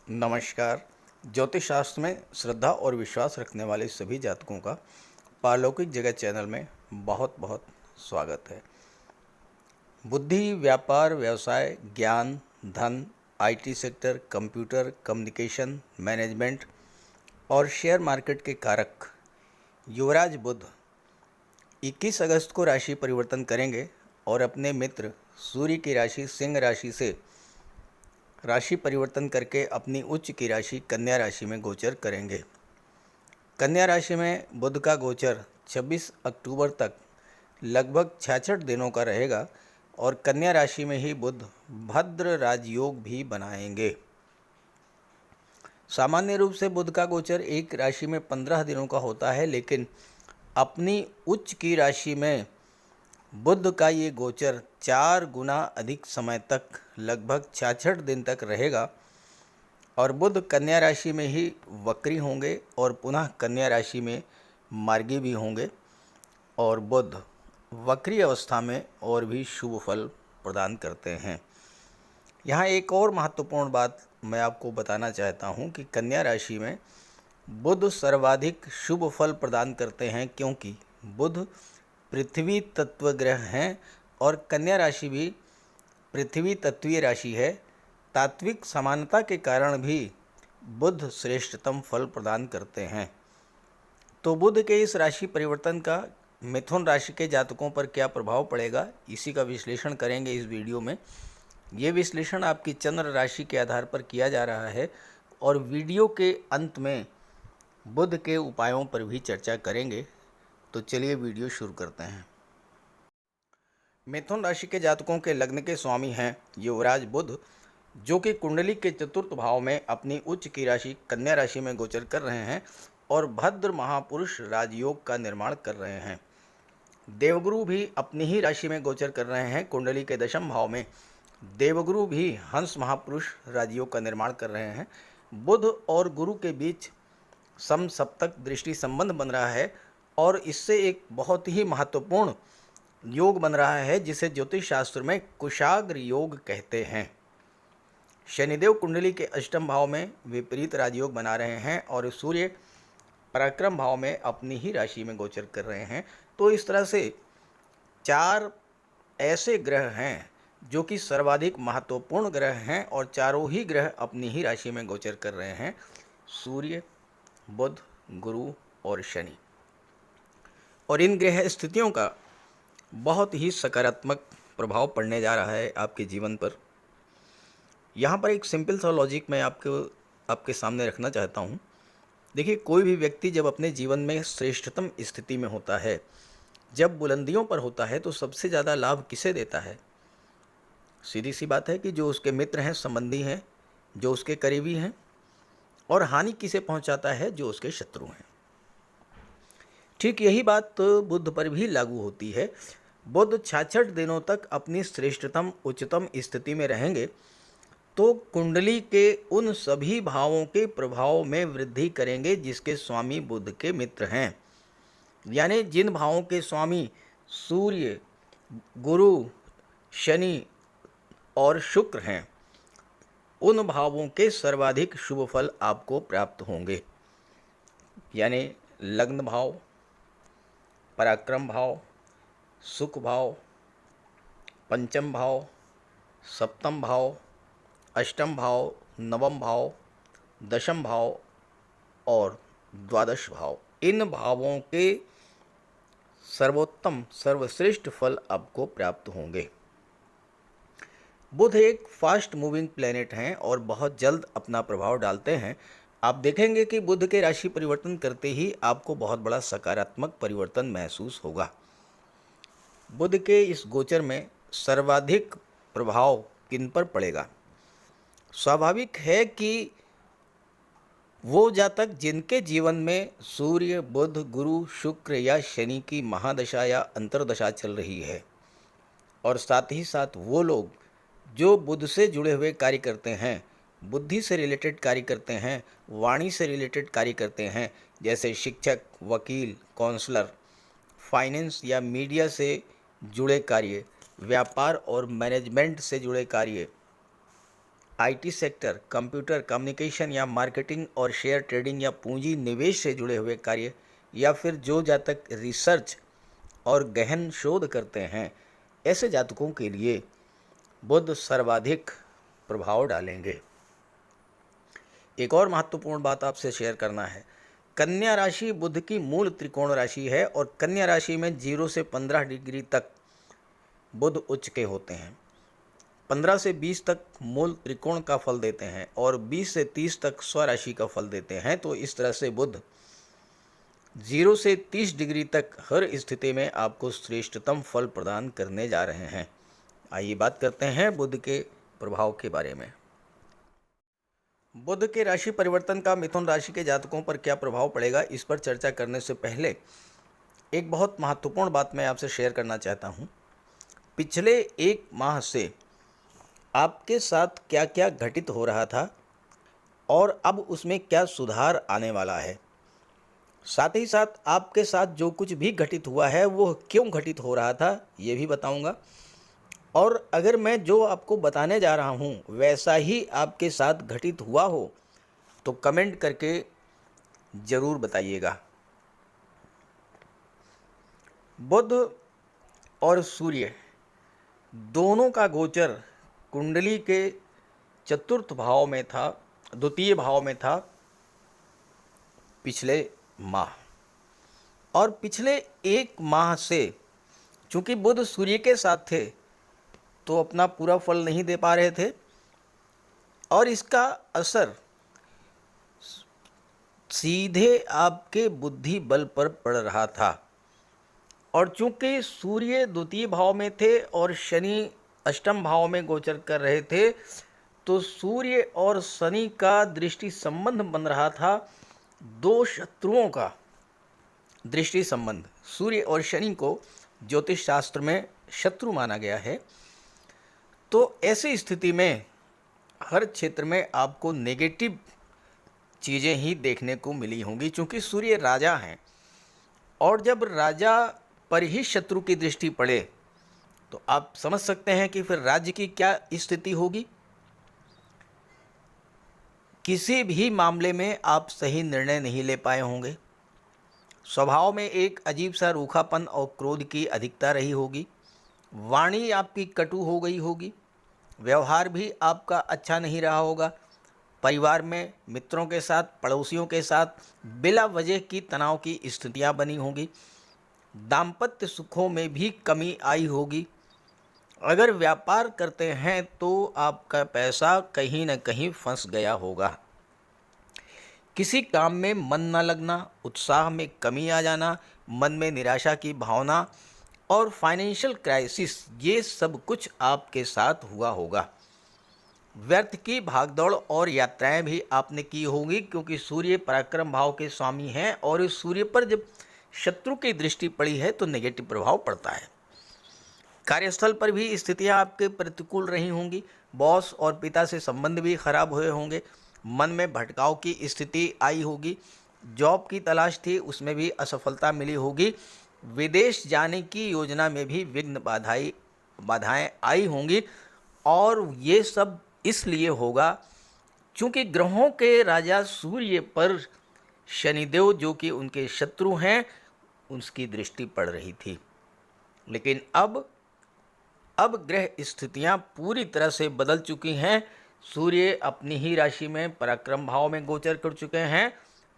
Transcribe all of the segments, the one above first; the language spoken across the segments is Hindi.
नमस्कार। ज्योतिष शास्त्र में श्रद्धा और विश्वास रखने वाले सभी जातकों का पारलौकिक जगत चैनल में बहुत बहुत स्वागत है। बुद्धि, व्यापार, व्यवसाय, ज्ञान, धन, IT sector, computer, communication, management और शेयर मार्केट के कारक युवराज बुध 21 अगस्त को राशि परिवर्तन करेंगे और अपने मित्र सूर्य की राशि सिंह राशि से राशि परिवर्तन करके अपनी उच्च की राशि कन्या राशि में गोचर करेंगे। कन्या राशि में बुध का गोचर 26 अक्टूबर तक लगभग 66 दिनों का रहेगा और कन्या राशि में ही बुध भद्र राजयोग भी बनाएंगे। सामान्य रूप से बुध का गोचर एक राशि में 15 दिनों का होता है, लेकिन अपनी उच्च की राशि में बुध का ये गोचर 4 गुना अधिक समय तक लगभग 66 दिन तक रहेगा और बुध कन्या राशि में ही वक्री होंगे और पुनः कन्या राशि में मार्गी भी होंगे और बुध वक्री अवस्था में और भी शुभ फल प्रदान करते हैं। यहाँ एक और महत्वपूर्ण बात मैं आपको बताना चाहता हूँ कि कन्या राशि में बुध सर्वाधिक शुभ फल प्रदान करते हैं, क्योंकि बुध पृथ्वी तत्व ग्रह हैं और कन्या राशि भी पृथ्वी तत्वीय राशि है। तात्विक समानता के कारण भी बुध श्रेष्ठतम फल प्रदान करते हैं। तो बुध के इस राशि परिवर्तन का मिथुन राशि के जातकों पर क्या प्रभाव पड़ेगा, इसी का विश्लेषण करेंगे इस वीडियो में। ये विश्लेषण आपकी चंद्र राशि के आधार पर किया जा रहा है और वीडियो के अंत में बुध के उपायों पर भी चर्चा करेंगे। तो चलिए वीडियो शुरू करते हैं। मिथुन राशि के जातकों के लग्न के स्वामी हैं युवराज बुध, जो कि कुंडली के चतुर्थ भाव में अपनी उच्च की राशि कन्या राशि में गोचर कर रहे हैं और भद्र महापुरुष राजयोग का निर्माण कर रहे हैं। देवगुरु भी अपनी ही राशि में गोचर कर रहे हैं। कुंडली के दशम भाव में देवगुरु भी हंस महापुरुष राजयोग का निर्माण कर रहे हैं। बुध और गुरु के बीच समसप्तक दृष्टि संबंध बन रहा है और इससे एक बहुत ही महत्वपूर्ण योग बन रहा है, जिसे ज्योतिष शास्त्र में कुशाग्र योग कहते हैं। शनिदेव कुंडली के अष्टम भाव में विपरीत राजयोग बना रहे हैं और सूर्य पराक्रम भाव में अपनी ही राशि में गोचर कर रहे हैं। तो इस तरह से 4 ऐसे ग्रह हैं जो कि सर्वाधिक महत्वपूर्ण ग्रह हैं और चारों ही ग्रह अपनी ही राशि में गोचर कर रहे हैं, सूर्य, बुध, गुरु और शनि। और इन ग्रह स्थितियों का बहुत ही सकारात्मक प्रभाव पड़ने जा रहा है आपके जीवन पर। यहाँ पर एक सिंपल सा लॉजिक मैं आपके सामने रखना चाहता हूँ। देखिए, कोई भी व्यक्ति जब अपने जीवन में श्रेष्ठतम स्थिति में होता है, जब बुलंदियों पर होता है, तो सबसे ज़्यादा लाभ किसे देता है? सीधी सी बात है कि जो उसके मित्र हैं, संबंधी हैं, जो उसके करीबी हैं, और हानि किसे पहुँचाता है? जो उसके शत्रु हैं। ठीक यही बात बुध पर भी लागू होती है। बुध 66 दिनों तक अपनी श्रेष्ठतम उच्चतम स्थिति में रहेंगे तो कुंडली के उन सभी भावों के प्रभाव में वृद्धि करेंगे जिसके स्वामी बुध के मित्र हैं। यानी जिन भावों के स्वामी सूर्य, गुरु, शनि और शुक्र हैं, उन भावों के सर्वाधिक शुभ फल आपको प्राप्त होंगे। यानी लग्न भाव, पराक्रम भाव, सुख भाव, पंचम भाव, सप्तम भाव, अष्टम भाव, नवम भाव, दशम भाव और द्वादश भाव, इन भावों के सर्वोत्तम सर्वश्रेष्ठ फल आपको प्राप्त होंगे। बुध एक फास्ट मूविंग प्लैनेट हैं और बहुत जल्द अपना प्रभाव डालते हैं। आप देखेंगे कि बुध के राशि परिवर्तन करते ही आपको बहुत बड़ा सकारात्मक परिवर्तन महसूस होगा। बुध के इस गोचर में सर्वाधिक प्रभाव किन पर पड़ेगा? स्वाभाविक है कि वो जातक जिनके जीवन में सूर्य, बुध, गुरु, शुक्र या शनि की महादशा या अंतर्दशा चल रही है, और साथ ही साथ वो लोग जो बुध से जुड़े हुए कार्य करते हैं, बुद्धि से रिलेटेड कार्य करते हैं, वाणी से रिलेटेड कार्य करते हैं, जैसे शिक्षक, वकील, काउंसलर, फाइनेंस या मीडिया से जुड़े कार्य, व्यापार और मैनेजमेंट से जुड़े कार्य, आईटी सेक्टर, कंप्यूटर, कम्युनिकेशन या मार्केटिंग और शेयर ट्रेडिंग या पूंजी निवेश से जुड़े हुए कार्य, या फिर जो जातक रिसर्च और गहन शोध करते हैं, ऐसे जातकों के लिए बुध सर्वाधिक प्रभाव डालेंगे। एक और महत्वपूर्ण बात आपसे शेयर करना है। कन्या राशि बुध की मूल त्रिकोण राशि है और कन्या राशि में 0 से 15 डिग्री तक बुध उच्च के होते हैं। 15 से 20 तक मूल त्रिकोण का फल देते हैं और 20 से 30 तक स्वराशि का फल देते हैं। तो इस तरह से बुध 0 से 30 डिग्री तक हर स्थिति में आपको श्रेष्ठतम फल प्रदान करने जा रहे हैं। आइए बात करते हैं बुध के प्रभाव के बारे में। बुध के राशि परिवर्तन का मिथुन राशि के जातकों पर क्या प्रभाव पड़ेगा, इस पर चर्चा करने से पहले एक बहुत महत्वपूर्ण बात मैं आपसे शेयर करना चाहता हूँ। पिछले 1 माह से आपके साथ क्या क्या घटित हो रहा था और अब उसमें क्या सुधार आने वाला है, साथ ही साथ आपके साथ जो कुछ भी घटित हुआ है वो क्यों घटित हो रहा था ये भी बताऊंगा। और अगर मैं जो आपको बताने जा रहा हूँ वैसा ही आपके साथ घटित हुआ हो तो कमेंट करके ज़रूर बताइएगा। बुध और सूर्य दोनों का गोचर कुंडली के चतुर्थ भाव में था, द्वितीय भाव में था पिछले माह। और पिछले 1 माह से चूंकि बुध सूर्य के साथ थे तो अपना पूरा फल नहीं दे पा रहे थे और इसका असर सीधे आपके बुद्धि बल पर पड़ रहा था। और चूंकि सूर्य द्वितीय भाव में थे और शनि अष्टम भाव में गोचर कर रहे थे तो सूर्य और शनि का दृष्टि संबंध बन रहा था। 2 शत्रुओं का दृष्टि संबंध। सूर्य और शनि को ज्योतिष शास्त्र में शत्रु माना गया है। तो ऐसी स्थिति में हर क्षेत्र में आपको नेगेटिव चीज़ें ही देखने को मिली होंगी, क्योंकि सूर्य राजा हैं और जब राजा पर ही शत्रु की दृष्टि पड़े तो आप समझ सकते हैं कि फिर राज्य की क्या स्थिति होगी। किसी भी मामले में आप सही निर्णय नहीं ले पाए होंगे। स्वभाव में एक अजीब सा रूखापन और क्रोध की अधिकता रही होगी। वाणी आपकी कटु हो गई होगी। व्यवहार भी आपका अच्छा नहीं रहा होगा। परिवार में मित्रों के साथ, पड़ोसियों के साथ बिला वजह की तनाव की स्थितियां बनी होंगी। दाम्पत्य सुखों में भी कमी आई होगी। अगर व्यापार करते हैं तो आपका पैसा कहीं न कहीं फंस गया होगा। किसी काम में मन न लगना, उत्साह में कमी आ जाना, मन में निराशा की भावना और फाइनेंशियल क्राइसिस, ये सब कुछ आपके साथ हुआ होगा। व्यर्थ की भागदौड़ और यात्राएं भी आपने की होगी, क्योंकि सूर्य पराक्रम भाव के स्वामी हैं और इस सूर्य पर जब शत्रु की दृष्टि पड़ी है तो नेगेटिव प्रभाव पड़ता है। कार्यस्थल पर भी स्थितियां आपके प्रतिकूल रही होंगी। बॉस और पिता से संबंध भी खराब हुए होंगे। मन में भटकाव की स्थिति आई होगी। जॉब की तलाश थी, उसमें भी असफलता मिली होगी। विदेश जाने की योजना में भी विघ्न बाधाएं आई होंगी और ये सब इसलिए होगा क्योंकि ग्रहों के राजा सूर्य पर शनिदेव, जो कि उनके शत्रु हैं, उसकी दृष्टि पड़ रही थी। लेकिन अब ग्रह स्थितियां पूरी तरह से बदल चुकी हैं। सूर्य अपनी ही राशि में पराक्रम भाव में गोचर कर चुके हैं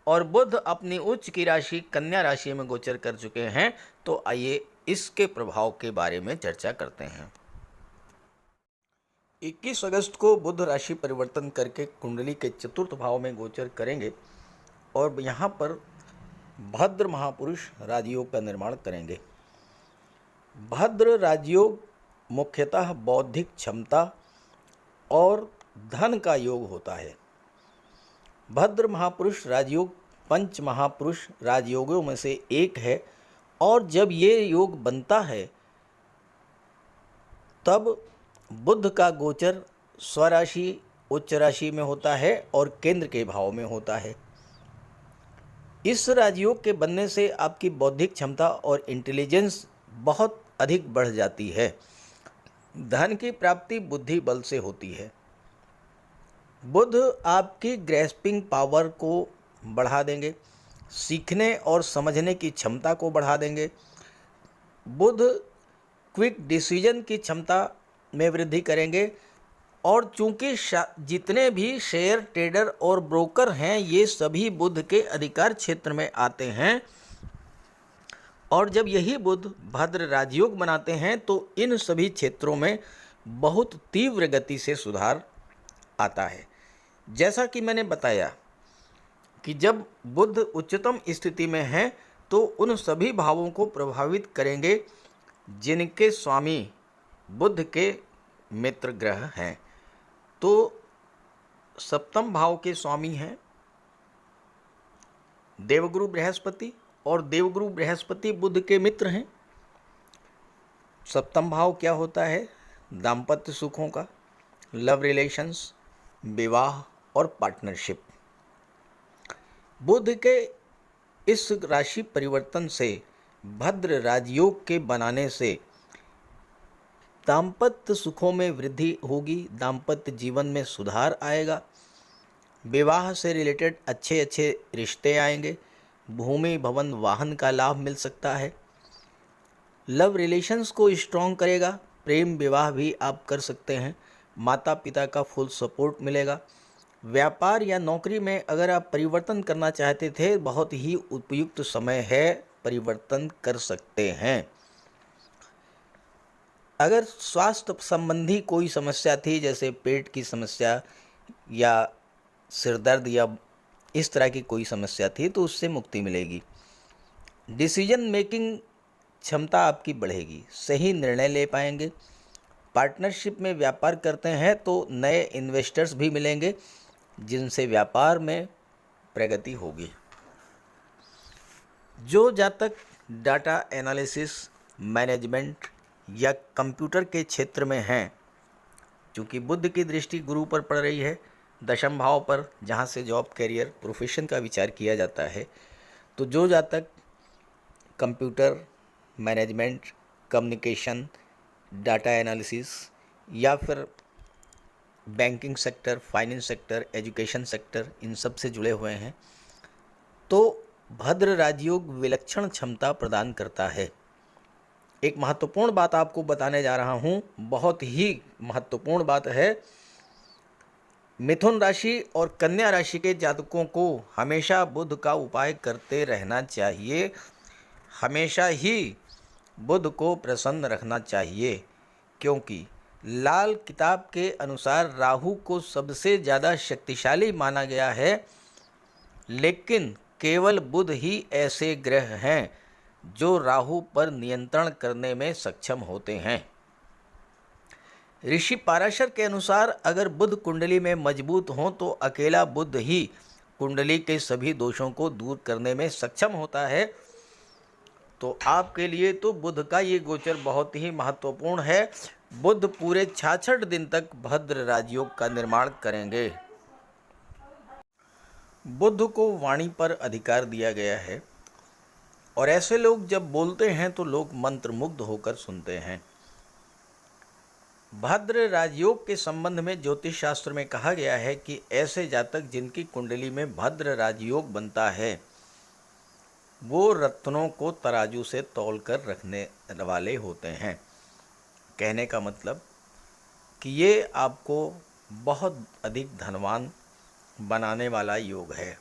और बुध अपनी उच्च की राशि कन्या राशि में गोचर कर चुके हैं। तो आइए इसके प्रभाव के बारे में चर्चा करते हैं। 21 अगस्त को बुध राशि परिवर्तन करके कुंडली के चतुर्थ भाव में गोचर करेंगे और यहाँ पर भद्र महापुरुष राजयोग का निर्माण करेंगे। भद्र राजयोग मुख्यतः बौद्धिक क्षमता और धन का योग होता है। भद्र महापुरुष राजयोग पंच महापुरुष राजयोगों में से एक है और जब ये योग बनता है तब बुध का गोचर स्वराशि उच्च राशि में होता है और केंद्र के भाव में होता है। इस राजयोग के बनने से आपकी बौद्धिक क्षमता और इंटेलिजेंस बहुत अधिक बढ़ जाती है। धन की प्राप्ति बुद्धि बल से होती है। बुध आपकी ग्रेस्पिंग पावर को बढ़ा देंगे, सीखने और समझने की क्षमता को बढ़ा देंगे। बुध क्विक डिसीजन की क्षमता में वृद्धि करेंगे। और चूंकि जितने भी शेयर ट्रेडर और ब्रोकर हैं ये सभी बुध के अधिकार क्षेत्र में आते हैं, और जब यही बुध भद्र राजयोग बनाते हैं तो इन सभी क्षेत्रों में बहुत तीव्र गति से सुधार आता है। जैसा कि मैंने बताया कि जब बुध उच्चतम स्थिति में है तो उन सभी भावों को प्रभावित करेंगे जिनके स्वामी बुध के मित्र ग्रह हैं। तो सप्तम भाव के स्वामी हैं देवगुरु बृहस्पति, और देवगुरु बृहस्पति बुध के मित्र हैं। सप्तम भाव क्या होता है? दाम्पत्य सुखों का, लव रिलेशंस, विवाह और पार्टनरशिप। बुध के इस राशि परिवर्तन से, भद्र राजयोग के बनाने से दाम्पत्य सुखों में वृद्धि होगी, दाम्पत्य जीवन में सुधार आएगा, विवाह से रिलेटेड अच्छे अच्छे रिश्ते आएंगे, भूमि भवन वाहन का लाभ मिल सकता है, लव रिलेशंस को स्ट्रॉन्ग करेगा, प्रेम विवाह भी आप कर सकते हैं, माता पिता का फुल सपोर्ट मिलेगा। व्यापार या नौकरी में अगर आप परिवर्तन करना चाहते थे, बहुत ही उपयुक्त समय है, परिवर्तन कर सकते हैं। अगर स्वास्थ्य संबंधी कोई समस्या थी, जैसे पेट की समस्या या सिर दर्द या इस तरह की कोई समस्या थी, तो उससे मुक्ति मिलेगी। डिसीजन मेकिंग क्षमता आपकी बढ़ेगी, सही निर्णय ले पाएंगे। पार्टनरशिप में व्यापार करते हैं तो नए इन्वेस्टर्स भी मिलेंगे जिनसे व्यापार में प्रगति होगी। जो जातक डाटा एनालिसिस, मैनेजमेंट या कंप्यूटर के क्षेत्र में हैं, चूँकि बुध की दृष्टि गुरु पर पड़ रही है, दशम भाव पर, जहाँ से जॉब, कैरियर, प्रोफेशन का विचार किया जाता है, तो जो जातक computer, management, communication, data analysis या फिर banking sector, finance sector, education sector, इन सब से जुड़े हुए हैं, तो भद्र राजयोग विलक्षण क्षमता प्रदान करता है। एक महत्वपूर्ण बात आपको बताने जा रहा हूँ, बहुत ही महत्वपूर्ण बात है। मिथुन राशि और कन्या राशि के जातकों को हमेशा बुध का उपाय करते रहना चाहिए, हमेशा ही बुध को प्रसन्न रखना चाहिए, क्योंकि लाल किताब के अनुसार राहु को सबसे ज़्यादा शक्तिशाली माना गया है, लेकिन केवल बुध ही ऐसे ग्रह हैं जो राहु पर नियंत्रण करने में सक्षम होते हैं। ऋषि पाराशर के अनुसार अगर बुध कुंडली में मजबूत हो तो अकेला बुध ही कुंडली के सभी दोषों को दूर करने में सक्षम होता है। तो आपके लिए तो बुध का ये गोचर बहुत ही महत्वपूर्ण है। बुध पूरे 66 दिन तक भद्र राजयोग का निर्माण करेंगे। बुध को वाणी पर अधिकार दिया गया है और ऐसे लोग जब बोलते हैं तो लोग मंत्रमुग्ध होकर सुनते हैं। भद्र राजयोग के संबंध में ज्योतिष शास्त्र में कहा गया है कि ऐसे जातक जिनकी कुंडली में भद्र राजयोग बनता है वो रत्नों को तराजू से तौलकर रखने वाले होते हैं। कहने का मतलब कि ये आपको बहुत अधिक धनवान बनाने वाला योग है।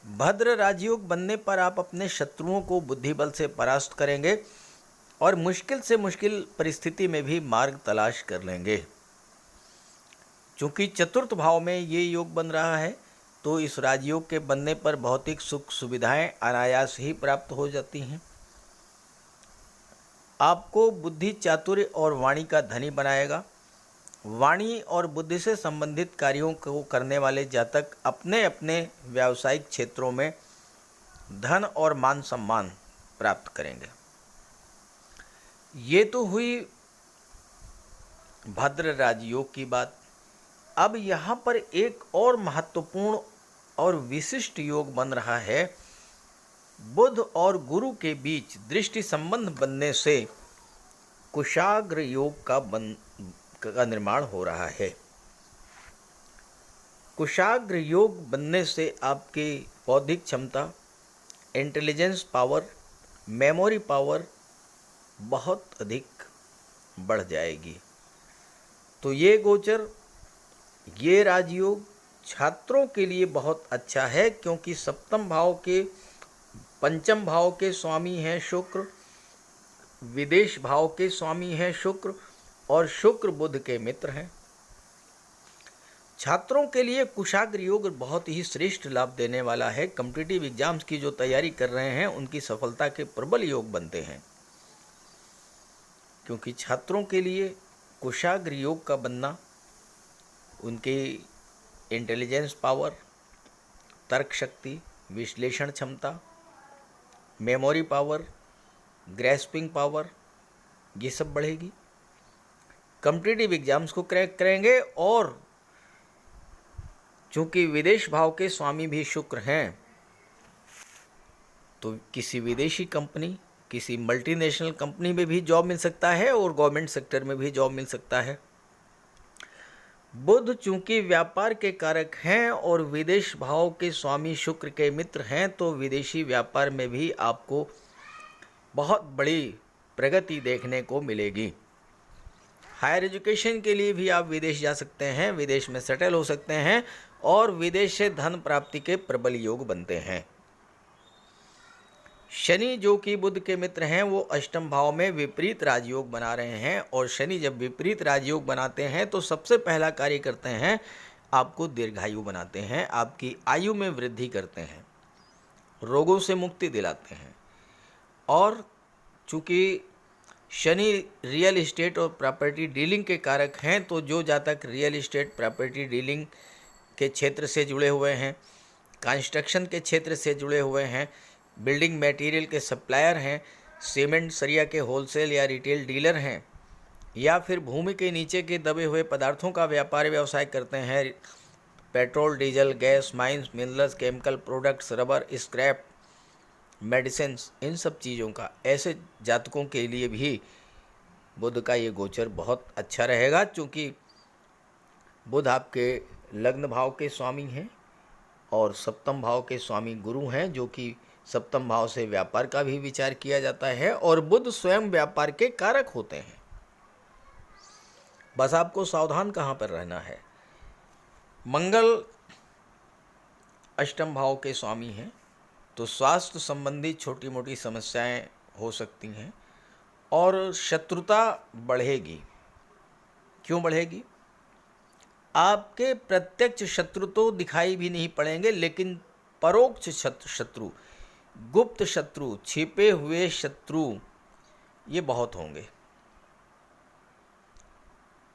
भद्र राजयोग बनने पर आप अपने शत्रुओं को बुद्धिबल से परास्त करेंगे और मुश्किल से मुश्किल परिस्थिति में भी मार्ग तलाश कर लेंगे। चूँकि चतुर्थ भाव में ये योग बन रहा है तो इस राजयोग के बनने पर भौतिक सुख सुविधाएं अनायास ही प्राप्त हो जाती हैं। आपको बुद्धि, चातुर्य और वाणी का धनी बनाएगा। वाणी और बुद्धि से संबंधित कार्यों को करने वाले जातक अपने अपने व्यावसायिक क्षेत्रों में धन और मान सम्मान प्राप्त करेंगे। ये तो हुई भद्र राजयोग की बात। अब यहाँ पर एक और महत्वपूर्ण और विशिष्ट योग बन रहा है। बुध और गुरु के बीच दृष्टि संबंध बनने से कुशाग्र योग का निर्माण हो रहा है। कुशाग्र योग बनने से आपकी बौद्धिक क्षमता, इंटेलिजेंस पावर, मेमोरी पावर बहुत अधिक बढ़ जाएगी। तो ये गोचर, ये राजयोग छात्रों के लिए बहुत अच्छा है, क्योंकि सप्तम भाव के, पंचम भाव के स्वामी हैं शुक्र, विदेश भाव के स्वामी हैं शुक्र, और शुक्र बुध के मित्र हैं। छात्रों के लिए कुशाग्र योग बहुत ही श्रेष्ठ लाभ देने वाला है। कॉम्पिटिटिव एग्जाम्स की जो तैयारी कर रहे हैं उनकी सफलता के प्रबल योग बनते हैं, क्योंकि छात्रों के लिए कुशाग्र योग का बनना उनकी इंटेलिजेंस पावर, तर्क शक्ति, विश्लेषण क्षमता, मेमोरी पावर, ग्रैस्पिंग पावर, ये सब बढ़ेगी। कॉम्पिटिटिव एग्जाम्स को क्रैक करेंगे। और चूँकि विदेश भाव के स्वामी भी शुक्र हैं, तो किसी विदेशी कंपनी, किसी मल्टीनेशनल कंपनी में भी जॉब मिल सकता है और गवर्नमेंट सेक्टर में भी जॉब मिल सकता है। बुध चूंकि व्यापार के कारक हैं और विदेश भाव के स्वामी शुक्र के मित्र हैं, तो विदेशी व्यापार में भी आपको बहुत बड़ी प्रगति देखने को मिलेगी। हायर एजुकेशन के लिए भी आप विदेश जा सकते हैं, विदेश में सेटल हो सकते हैं, और विदेश से धन प्राप्ति के प्रबल योग बनते हैं। शनि जो कि बुध के मित्र हैं, वो अष्टम भाव में विपरीत राजयोग बना रहे हैं, और शनि जब विपरीत राजयोग बनाते हैं तो सबसे पहला कार्य करते हैं, आपको दीर्घायु बनाते हैं, आपकी आयु में वृद्धि करते हैं, रोगों से मुक्ति दिलाते हैं। और चूँकि शनि रियल इस्टेट और प्रॉपर्टी डीलिंग के कारक हैं, तो जो जातक रियल इस्टेट प्रॉपर्टी डीलिंग के क्षेत्र से जुड़े हुए हैं, कंस्ट्रक्शन के क्षेत्र से जुड़े हुए हैं, बिल्डिंग मटेरियल के सप्लायर हैं, सीमेंट सरिया के होलसेल या रिटेल डीलर हैं, या फिर भूमि के नीचे के दबे हुए पदार्थों का व्यापार व्यवसाय करते हैं, petrol, diesel, gas, mines, minerals, chemical products, rubber, scrap, medicines, इन सब चीज़ों का, ऐसे जातकों के लिए भी बुध का ये गोचर बहुत अच्छा रहेगा। क्योंकि बुध आपके लग्न भाव के स्वामी हैं और सप्तम भाव के स्वामी गुरु हैं, जो कि सप्तम भाव से व्यापार का भी विचार किया जाता है, और बुध स्वयं व्यापार के कारक होते हैं। बस आपको सावधान कहाँ पर रहना है। मंगल अष्टम भाव के स्वामी हैं, तो स्वास्थ्य संबंधी छोटी मोटी समस्याएं हो सकती हैं, और शत्रुता बढ़ेगी। क्यों बढ़ेगी? आपके प्रत्यक्ष शत्रु तो दिखाई भी नहीं पड़ेंगे, लेकिन परोक्ष शत्रु, गुप्त शत्रु, छिपे हुए शत्रु, ये बहुत होंगे।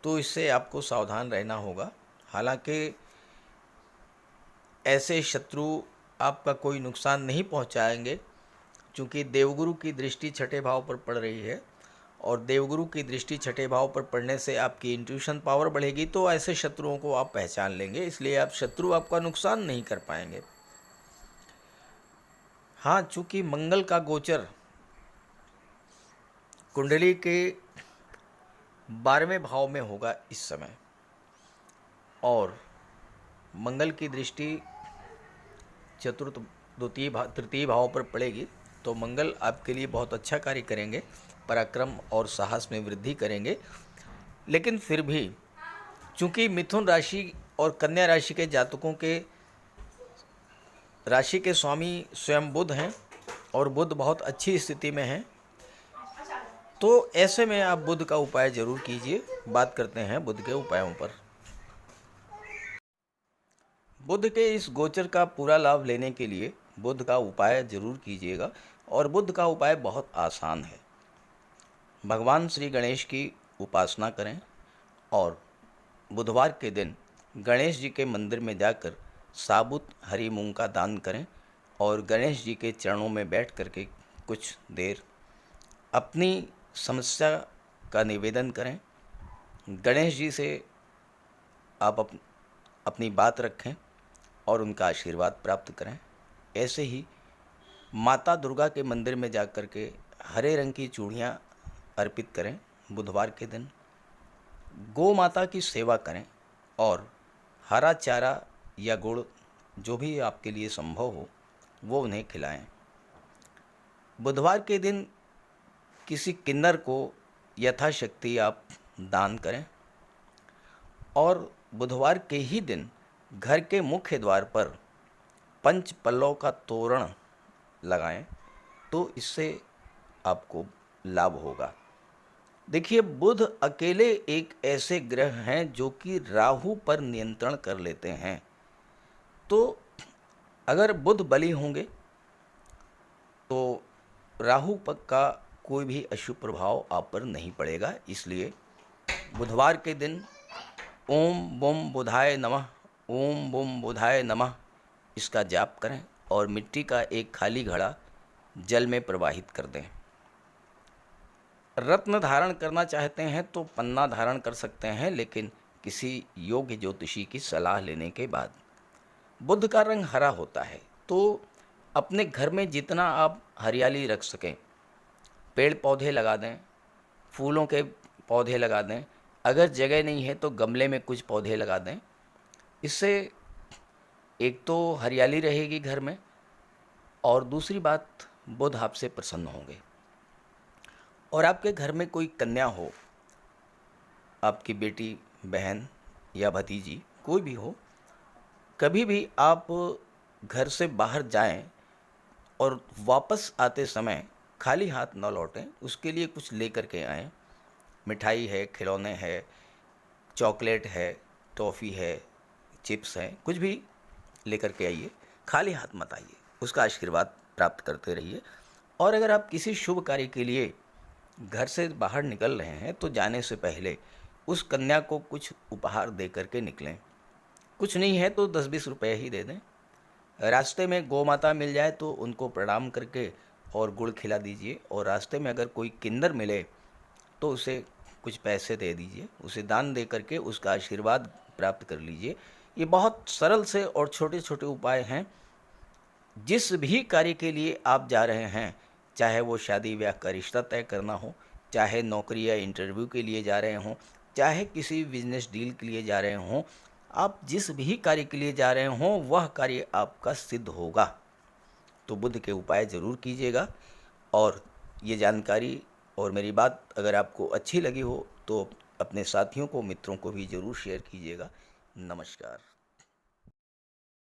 तो इससे आपको सावधान रहना होगा। हालांकि ऐसे शत्रु आपका कोई नुकसान नहीं पहुंचाएंगे, क्योंकि देवगुरु की दृष्टि छठे भाव पर पड़ रही है, और देवगुरु की दृष्टि छठे भाव पर पड़ने से आपकी इंट्यूशन पावर बढ़ेगी, तो ऐसे शत्रुओं को आप पहचान लेंगे, इसलिए आप शत्रु आपका नुकसान नहीं कर पाएंगे। हाँ, चूँकि मंगल का गोचर कुंडली के 12वें भाव में होगा इस समय, और मंगल की दृष्टि चतुर्थ, द्वितीय, तृतीय भाव पर पड़ेगी, तो मंगल आपके लिए बहुत अच्छा कार्य करेंगे, पराक्रम और साहस में वृद्धि करेंगे। लेकिन फिर भी चूँकि मिथुन राशि और कन्या राशि के जातकों के राशि के स्वामी स्वयं बुध हैं, और बुध बहुत अच्छी स्थिति में हैं, तो ऐसे में आप बुध का उपाय जरूर कीजिए। बात करते हैं बुध के उपायों पर। बुध के इस गोचर का पूरा लाभ लेने के लिए बुध का उपाय जरूर कीजिएगा, और बुध का उपाय बहुत आसान है। भगवान श्री गणेश की उपासना करें, और बुधवार के दिन गणेश जी के मंदिर में जाकर साबुत हरी मूंग का दान करें, और गणेश जी के चरणों में बैठ करके कुछ देर अपनी समस्या का निवेदन करें। गणेश जी से आप अपनी बात रखें और उनका आशीर्वाद प्राप्त करें। ऐसे ही माता दुर्गा के मंदिर में जाकर के हरे रंग की चूड़ियाँ अर्पित करें। बुधवार के दिन गौ माता की सेवा करें, और हरा चारा या गुड़, जो भी आपके लिए संभव हो वो उन्हें खिलाएं। बुधवार के दिन किसी किन्नर को यथाशक्ति आप दान करें और बुधवार के ही दिन घर के मुख्य द्वार पर पंच पल्लव का तोरण लगाएं, तो इससे आपको लाभ होगा। देखिए, बुध अकेले एक ऐसे ग्रह हैं जो कि राहु पर नियंत्रण कर लेते हैं। तो अगर बुध बली होंगे तो राहु पर का कोई भी अशुभ प्रभाव आप पर नहीं पड़ेगा। इसलिए बुधवार के दिन ओम बम बुधाय नमः, ओम बम बुधाय नमः इसका जाप करें और मिट्टी का एक खाली घड़ा जल में प्रवाहित कर दें। रत्न धारण करना चाहते हैं तो पन्ना धारण कर सकते हैं, लेकिन किसी योग्य ज्योतिषी की सलाह लेने के बाद। बुध का रंग हरा होता है, तो अपने घर में जितना आप हरियाली रख सकें, पेड़ पौधे लगा दें, फूलों के पौधे लगा दें। अगर जगह नहीं है तो गमले में कुछ पौधे लगा दें। इससे एक तो हरियाली रहेगी घर में, और दूसरी बात, बुध आपसे प्रसन्न होंगे। और आपके घर में कोई कन्या हो, आपकी बेटी, बहन या भतीजी, कोई भी हो, कभी भी आप घर से बाहर जाएं और वापस आते समय खाली हाथ न लौटें, उसके लिए कुछ लेकर के आएं। मिठाई है, खिलौने हैं, चॉकलेट है, टॉफ़ी है, चिप्स हैं, कुछ भी लेकर के आइए। खाली हाथ मत आइए, उसका आशीर्वाद प्राप्त करते रहिए। और अगर आप किसी शुभ कार्य के लिए घर से बाहर निकल रहे हैं तो जाने से पहले उस कन्या को कुछ उपहार दे करके निकलें। कुछ नहीं है तो 10-20 रुपये ही दे दें। रास्ते में गौ माता मिल जाए तो उनको प्रणाम करके और गुड़ खिला दीजिए। और रास्ते में अगर कोई किन्नर मिले तो उसे कुछ पैसे दे दीजिए, उसे दान दे करके उसका आशीर्वाद प्राप्त कर लीजिए। ये बहुत सरल से और छोटे छोटे उपाय हैं। जिस भी कार्य के लिए आप जा रहे हैं, चाहे वो शादी ब्याह का रिश्ता तय करना हो, चाहे नौकरी या इंटरव्यू के लिए जा रहे हों, चाहे किसी बिजनेस डील के लिए जा रहे हों, आप जिस भी कार्य के लिए जा रहे हों वह कार्य आपका सिद्ध होगा। तो बुध के उपाय ज़रूर कीजिएगा। और ये जानकारी और मेरी बात अगर आपको अच्छी लगी हो तो अपने साथियों को, मित्रों को भी ज़रूर शेयर कीजिएगा। नमस्कार।